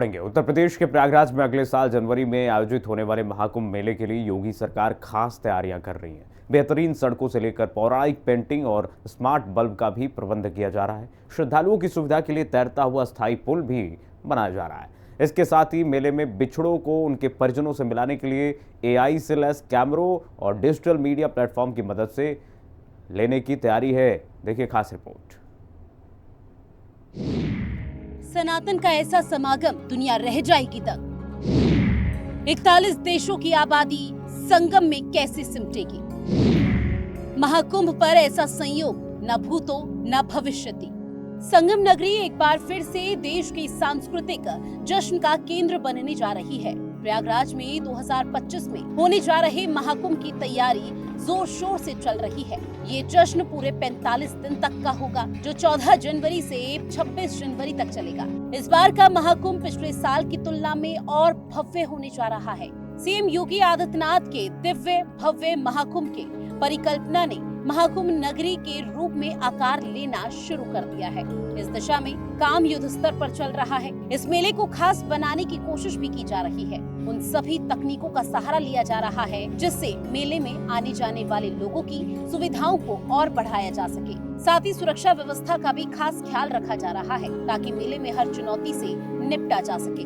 उत्तर प्रदेश के प्रयागराज में अगले साल जनवरी में आयोजित होने वाले महाकुंभ मेले के लिए योगी सरकार खास तैयारियां कर रही है। बेहतरीन सड़कों से लेकर पौराणिक पेंटिंग और स्मार्ट बल्ब का भी प्रबंध किया जा रहा है। श्रद्धालुओं की सुविधा के लिए तैरता हुआ अस्थायी पुल भी बनाया जा रहा है। इसके साथ ही मेले में बिछड़ों को उनके परिजनों से मिलाने के लिए AI से लैस कैमरों और डिजिटल मीडिया प्लेटफॉर्म की मदद से लेने की तैयारी है। देखिए खास रिपोर्ट। सनातन का ऐसा समागम दुनिया रह जाएगी तक। 41 देशों की आबादी संगम में कैसे सिमटेगी। महाकुंभ पर ऐसा संयोग न भूतो न भविष्यति। संगम नगरी एक बार फिर से देश के सांस्कृतिक जश्न का केंद्र बनने जा रही है। प्रयागराज में 2025 में होने जा रहे महाकुंभ की तैयारी जोर शोर से चल रही है। ये जश्न पूरे 45 दिन तक का होगा, जो 14 जनवरी से 26 जनवरी तक चलेगा। इस बार का महाकुंभ पिछले साल की तुलना में और भव्य होने जा रहा है। सीएम योगी आदित्यनाथ के दिव्य भव्य महाकुंभ के परिकल्पना ने महाकुंभ नगरी के रूप में आकार लेना शुरू कर दिया है। इस दिशा में काम युद्ध स्तर पर चल रहा है। इस मेले को खास बनाने की कोशिश भी की जा रही है। उन सभी तकनीकों का सहारा लिया जा रहा है जिससे मेले में आने जाने वाले लोगों की सुविधाओं को और बढ़ाया जा सके। साथ ही सुरक्षा व्यवस्था का भी खास ख्याल रखा जा रहा है ताकि मेले में हर चुनौती से निपटा जा सके।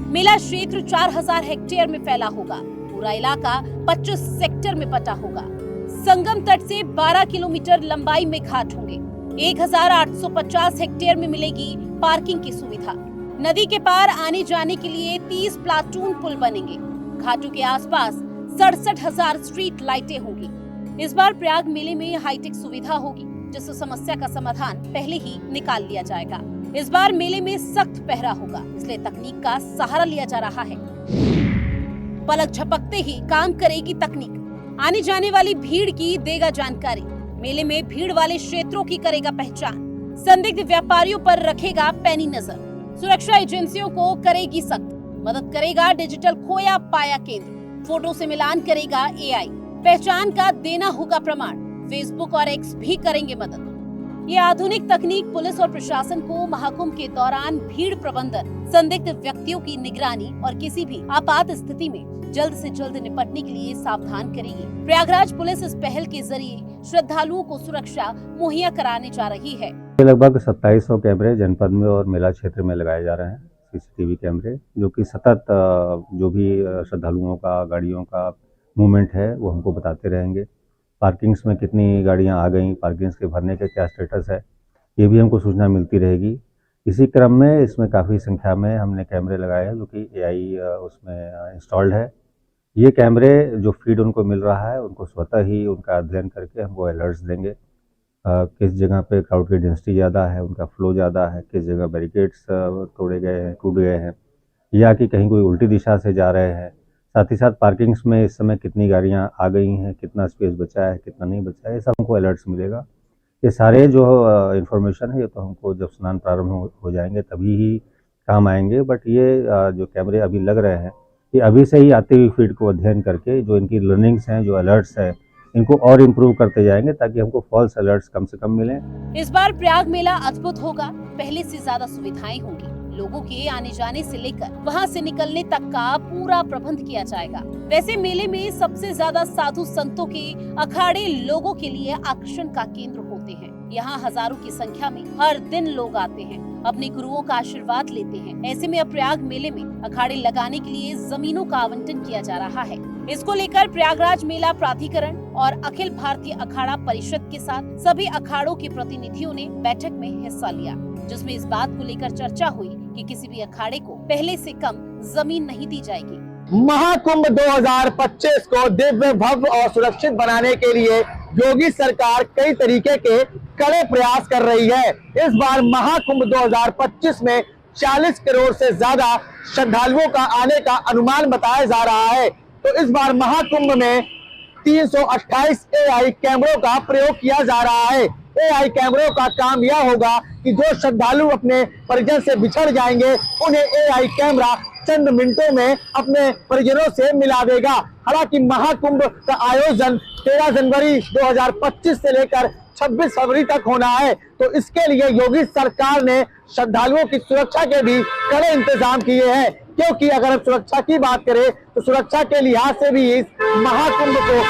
मेला क्षेत्र 4000 हेक्टेयर में फैला होगा। पूरा इलाका 25 सेक्टर में बटा होगा। संगम तट से 12 किलोमीटर लंबाई में घाट होंगे। 1850 हेक्टेयर में मिलेगी पार्किंग की सुविधा। नदी के पार आने जाने के लिए 30 प्लाटून पुल बनेंगे। घाटों के आसपास 67,000 स्ट्रीट लाइटें होंगी। इस बार प्रयाग मेले में हाईटेक सुविधा होगी, जिस समस्या का समाधान पहले ही निकाल लिया जाएगा। इस बार मेले में सख्त पहरा होगा, इसलिए तकनीक का सहारा लिया जा रहा है। पलक झपकते ही काम करेगी तकनीक। आने जाने वाली भीड़ की देगा जानकारी। मेले में भीड़ वाले क्षेत्रों की करेगा पहचान। संदिग्ध व्यापारियों पर रखेगा पैनी नजर। सुरक्षा एजेंसियों को करेगी सख्त। मदद करेगा डिजिटल खोया पाया केंद्र। फोटो से मिलान करेगा AI। पहचान का देना होगा प्रमाण। फेसबुक और X भी करेंगे मदद। ये आधुनिक तकनीक पुलिस और प्रशासन को महाकुंभ के दौरान भीड़ प्रबंधन, संदिग्ध व्यक्तियों की निगरानी और किसी भी आपात स्थिति में जल्द से जल्द निपटने के लिए सावधान करेगी। प्रयागराज पुलिस इस पहल के जरिए श्रद्धालुओं को सुरक्षा मुहैया कराने जा रही है। लगभग 2700 कैमरे जनपद में और मेला क्षेत्र में लगाए जा रहे हैं। CCTV कैमरे जो कि सतत जो भी श्रद्धालुओं का गाड़ियों का मूवमेंट है वो हमको बताते रहेंगे। पार्किंग्स में कितनी गाड़ियां आ गई, पार्किंग्स के भरने का क्या स्टेटस है, ये भी हमको सूचना मिलती रहेगी। इसी क्रम में इसमें काफ़ी संख्या में हमने कैमरे लगाए हैं जो कि AI उसमें इंस्टॉल्ड है। ये कैमरे जो फीड उनको मिल रहा है उनको स्वतः ही उनका अध्ययन करके हमको अलर्ट्स देंगे। किस जगह पे क्राउड की डेंसिटी ज़्यादा है, उनका फ्लो ज़्यादा है, किस जगह बैरिकेड्स तोड़े गए हैं, टूट गए हैं, या कि कहीं कोई उल्टी दिशा से जा रहे हैं। साथ ही साथ पार्किंग्स में इस समय कितनी गाड़ियां आ गई हैं, कितना स्पेस बचा है, कितना नहीं बचा है, ये सब हमको अलर्ट्स मिलेगा। ये सारे जो इन्फॉर्मेशन है ये तो हमको जब स्नान प्रारंभ हो जाएंगे तभी ही काम आएंगे। बट ये जो कैमरे अभी लग रहे हैं ये अभी से ही आती हुई फीड को अध्ययन करके जो इनकी लर्निंग्स हैं, जो अलर्ट्स हैं, इनको और इम्प्रूव करते जाएंगे ताकि हमको फॉल्स अलर्ट्स कम से कम मिलें। इस बार प्रयाग मेला अद्भुत होगा। पहले से ज्यादा सुविधाएं होंगी। लोगों के आने जाने से लेकर वहां से निकलने तक का पूरा प्रबंध किया जाएगा। वैसे मेले में सबसे ज्यादा साधु संतों के अखाड़े लोगों के लिए आकर्षण का केंद्र होते हैं। यहाँ हजारों की संख्या में हर दिन लोग आते हैं, अपने गुरुओं का आशीर्वाद लेते हैं। ऐसे में अब प्रयाग मेले में अखाड़े लगाने के लिए जमीनों का आवंटन किया जा रहा है। इसको लेकर प्रयागराज मेला प्राधिकरण और अखिल भारतीय अखाड़ा परिषद के साथ सभी अखाड़ों के प्रतिनिधियों ने बैठक में हिस्सा लिया, जिसमें इस बात को लेकर चर्चा हुई कि किसी भी अखाड़े को पहले से कम जमीन नहीं दी जाएगी। महाकुंभ 2025 को दिव्य, भव्य और सुरक्षित बनाने के लिए योगी सरकार कई तरीके के कड़े प्रयास कर रही है। इस बार महाकुंभ 2025 में 40 करोड़ से ज्यादा श्रद्धालुओं का आने का अनुमान बताया जा रहा है। तो इस बार महाकुंभ में 328 AI कैमरों का प्रयोग किया जा रहा है। AI कैमरों का काम यह होगा कि जो श्रद्धालु अपने परिजन से बिछड़ जाएंगे उन्हें AI कैमरा चंद मिनटों में अपने परिजनों से मिला देगा। हालांकि महाकुंभ का आयोजन 13 जनवरी 2025 से लेकर 26 फरवरी तक होना है। तो इसके लिए योगी सरकार ने श्रद्धालुओं की सुरक्षा के भी कड़े इंतजाम किए हैं, क्योंकि अगर हम सुरक्षा की बात करें तो सुरक्षा के लिहाज से भी इस महाकुंभ को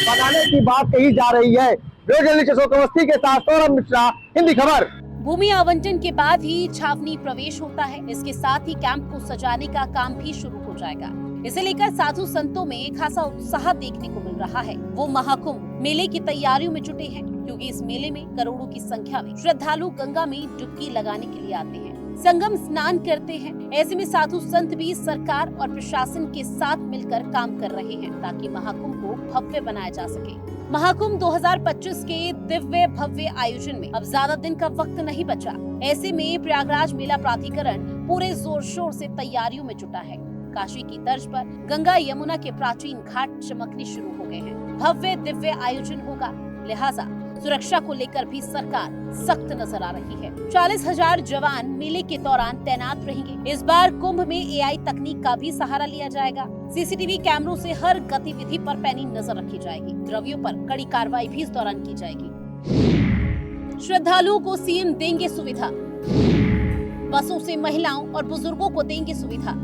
बनाने की बात कही जा रही है। वीडियो जर्नलिस्ट अशोक अवस्थी के साथ सौरभ मिश्रा, हिंदी खबर। भूमि आवंटन के बाद ही छावनी प्रवेश होता है। इसके साथ ही कैंप को सजाने का काम भी शुरू हो जाएगा। इसे लेकर साधु संतों में खासा उत्साह देखने को मिल रहा है। वो महाकुंभ मेले की तैयारियों में जुटे हैं, क्योंकि इस मेले में करोड़ों की संख्या में श्रद्धालु गंगा में डुबकी लगाने के लिए आते हैं, संगम स्नान करते हैं। ऐसे में साधु संत भी सरकार और प्रशासन के साथ मिलकर काम कर रहे हैं, ताकि महाकुंभ को भव्य बनाया जा सके। महाकुंभ 2025 के दिव्य भव्य आयोजन में अब ज्यादा दिन का वक्त नहीं बचा। ऐसे में प्रयागराज मेला प्राधिकरण पूरे जोर शोर से तैयारियों में जुटा है। काशी की तर्ज पर गंगा यमुना के प्राचीन घाट चमकने शुरू हो गए हैं। भव्य दिव्य आयोजन होगा, लिहाजा सुरक्षा को लेकर भी सरकार सख्त नजर आ रही है। 40,000 जवान मेले के दौरान तैनात रहेंगे। इस बार कुंभ में AI तकनीक का भी सहारा लिया जाएगा। CCTV कैमरों से हर गतिविधि पर पैनी नजर रखी जाएगी। द्रव्यों पर कड़ी कार्रवाई भी इस दौरान की जाएगी। श्रद्धालुओं को CM देंगे सुविधा। बसों से महिलाओं और बुजुर्गों को देंगे सुविधा।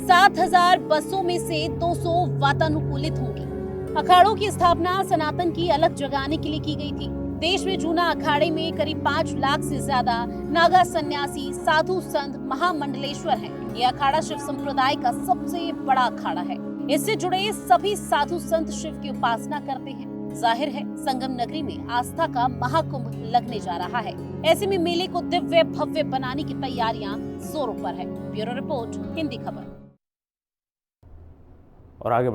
7,000 बसों में से 200 वातानुकूलित होंगी। अखाड़ों की स्थापना सनातन की अलग जगाने के लिए की गई थी। देश में जूना अखाड़े में करीब 5 लाख से ज्यादा नागा सन्यासी, साधु संत, महामंडलेश्वर हैं। ये अखाड़ा शिव संप्रदाय का सबसे बड़ा अखाड़ा है। इससे जुड़े सभी साधु संत शिव की उपासना करते हैं। जाहिर है संगम नगरी में आस्था का महाकुंभ लगने जा रहा है। ऐसे में मेले को दिव्य भव्य बनाने की तैयारियां जोरों पर है। ब्यूरो रिपोर्ट, हिंदी खबर। और आगे